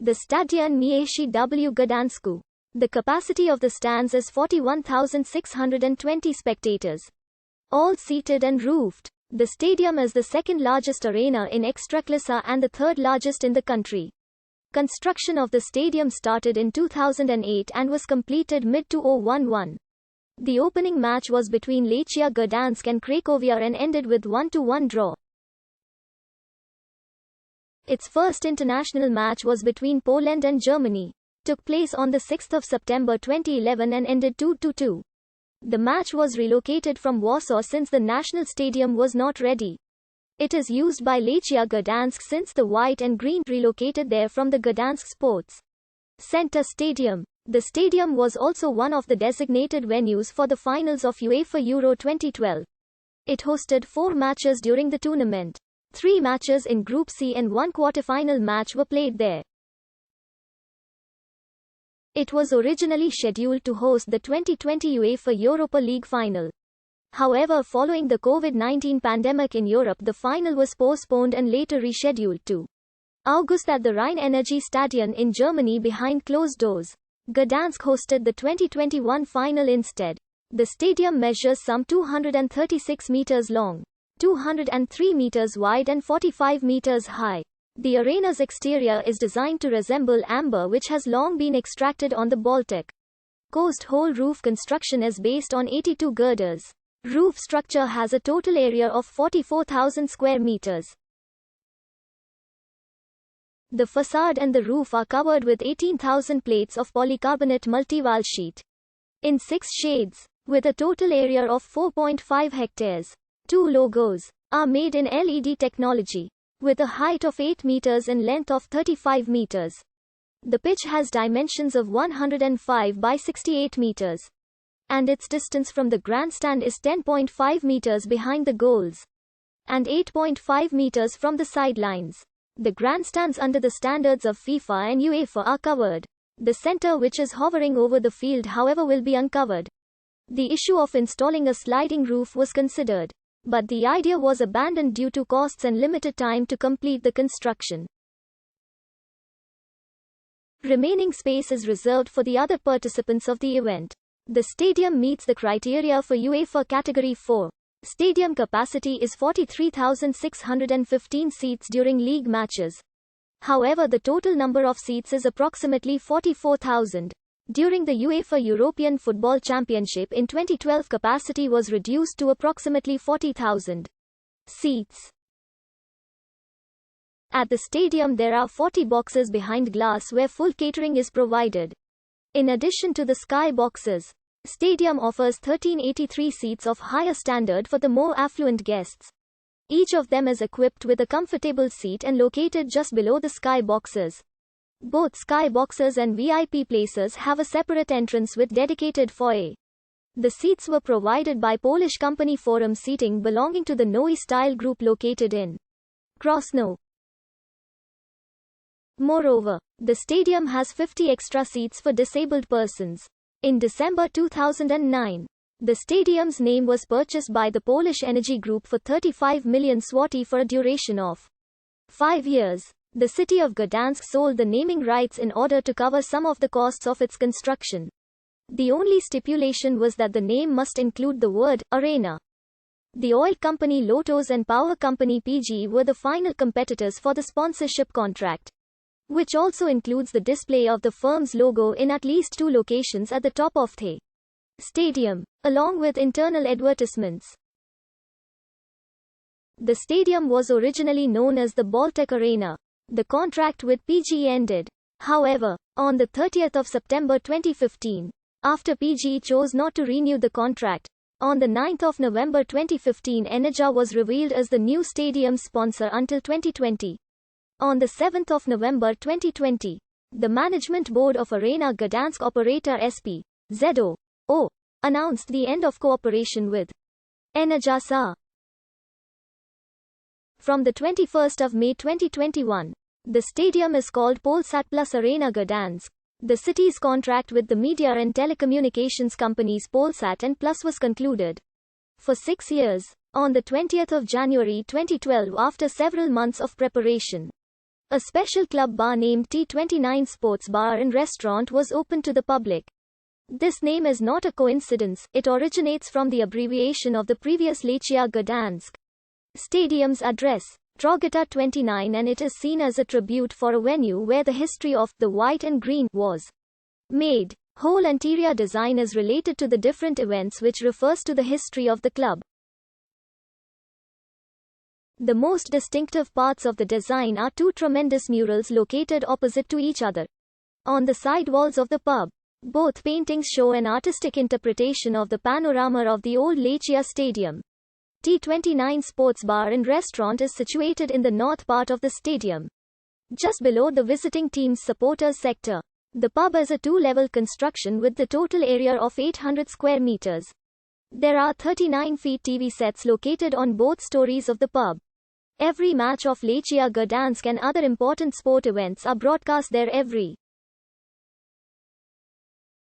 The Stadion Mieszy w Gdańsku. The capacity of the stands is 41,620 spectators. All seated and roofed. The stadium is the second largest arena in Ekstraklasa and the third largest in the country. Construction of the stadium started in 2008 and was completed mid-2011. The opening match was between Lechia Gdańsk and Cracovia and ended with 1-1 draw. Its first international match was between Poland and Germany. Took place on 6 September 2011 and ended 2-2. The match was relocated from Warsaw since the national stadium was not ready. It is used by Lechia Gdańsk since the white and green relocated there from the Gdańsk Sports Center Stadium. The stadium was also one of the designated venues for the finals of UEFA Euro 2012. It hosted 4 matches during the tournament. 3 matches in Group C and 1 quarter-final match were played there. It was originally scheduled to host the 2020 UEFA Europa League final. However, following the COVID-19 pandemic in Europe, the final was postponed and later rescheduled to August at the Rhein-Energie-Stadion in Germany behind closed doors. Gdansk hosted the 2021 final instead. The stadium measures some 236 meters long, 203 meters wide and 45 meters high. The arena's exterior is designed to resemble amber, which has long been extracted on the Baltic coast. Whole roof construction is based on 82 girders. Roof structure has a total area of 44,000 square meters. The facade and the roof are covered with 18,000 plates of polycarbonate multiwall sheet in 6 shades, with a total area of 4.5 hectares. 2 logos are made in LED technology, with a height of 8 meters and length of 35 meters. The pitch has dimensions of 105 by 68 meters. And its distance from the grandstand is 10.5 meters behind the goals and 8.5 meters from the sidelines. The grandstands under the standards of FIFA and UEFA are covered. The center, which is hovering over the field, however, will be uncovered. The issue of installing a sliding roof was considered, but the idea was abandoned due to costs and limited time to complete the construction. Remaining space is reserved for the other participants of the event. The stadium meets the criteria for UEFA Category 4. Stadium capacity is 43,615 seats during league matches. However, the total number of seats is approximately 44,000. During the UEFA European Football Championship in 2012, capacity was reduced to approximately 40,000 seats. At the stadium there are 40 boxes behind glass where full catering is provided. In addition to the sky boxes, stadium offers 1383 seats of higher standard for the more affluent guests. Each of them is equipped with a comfortable seat and located just below the sky boxes. Both sky boxes and VIP places have a separate entrance with dedicated foyer. The seats were provided by Polish company Forum Seating belonging to the Noe Style Group located in Krosno. Moreover, the stadium has 50 extra seats for disabled persons. In December 2009, the stadium's name was purchased by the Polish Energy Group for 35 million zloty for a duration of 5 years. The city of Gdansk sold the naming rights in order to cover some of the costs of its construction. The only stipulation was that the name must include the word arena. The oil company Lotos and power company PGE were the final competitors for the sponsorship contract, which also includes the display of the firm's logo in at least 2 locations at the top of the stadium, along with internal advertisements. The stadium was originally known as the Baltic Arena. The contract with PGE ended, however, on 30 September 2015, after PGE chose not to renew the contract. On 9 November 2015, Energa was revealed as the new stadium sponsor until 2020. On 7 November 2020, the management board of Arena Gdansk operator SP.ZO announced the end of cooperation with Energa SA. From 21 May 2021, the stadium is called Polsat Plus Arena Gdansk. The city's contract with the media and telecommunications companies Polsat and Plus was concluded for 6 years. On 20 January 2012, after several months of preparation, A special club bar named T29 Sports Bar and Restaurant was opened to the public. This name is not a coincidence, it originates from the abbreviation of the previous Lechia Gdansk Stadium's address, Drogata 29, and it is seen as a tribute for a venue where the history of the white and green was made. Whole interior design is related to the different events, which refers to the history of the club. The most distinctive parts of the design are two tremendous murals located opposite to each other on the side walls of the pub. Both paintings show an artistic interpretation of the panorama of the old Lechia Stadium. T29 Sports Bar and Restaurant is situated in the north part of the stadium, just below the visiting team's supporters sector. The pub is a two-level construction with the total area of 800 square meters. There are 39 feet TV sets located on both stories of the pub. Every match of Lechia Gdansk and other important sport events are broadcast there every